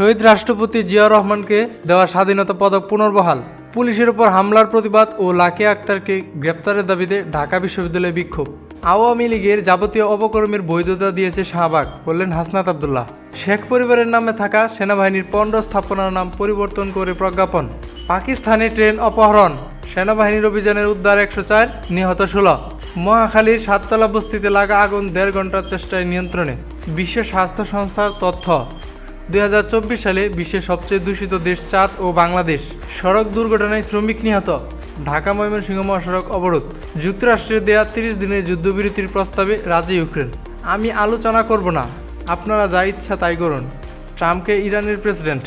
শহীদ রাষ্ট্রপতি জিয়াউর রহমানকে দেওয়া স্বাধীনতা পদক পুনর্বহাল। পুলিশের উপর হামলার প্রতিবাদ ও লাকিয়া আক্তারকে গ্রেপ্তারের দাবিতে ঢাকা বিশ্ববিদ্যালয়ে বিক্ষোভ। আওয়ামী লীগের যাবতীয় অপকর্মের বৈধতা দিয়েছে শাহবাগ, বললেন হাসনাত আব্দুল্লাহ। শেখ পরিবারের নামে থাকা সেনাবাহিনীর পণ্ড স্থাপনার নাম পরিবর্তন করে প্রজ্ঞাপন। পাকিস্তানে ট্রেন অপহরণ, সেনাবাহিনীর অভিযানের উদ্ধার 104, নিহত 16। মহাখালীর সাততলা বস্তিতে লাগা আগুন 1.5 ঘন্টার চেষ্টায় নিয়ন্ত্রণে। বিশ্ব স্বাস্থ্য সংস্থার তথ্য, 2024 সালে বিশ্বের সবচেয়ে দূষিত দেশ চাঁদ ও বাংলাদেশ। সড়ক দুর্ঘটনায় শ্রমিক নিহত। ঢাকা ময়মনসিংহ মহাসড়ক অবরোধ। যুক্তরাষ্ট্রের দেয়া 30 দিনের যুদ্ধবিরতির প্রস্তাবে রাজি ইউক্রেন। আমি আলোচনা করব না, আপনারা যা ইচ্ছা তাই করুন, ট্রাম্পকে ইরানের প্রেসিডেন্ট।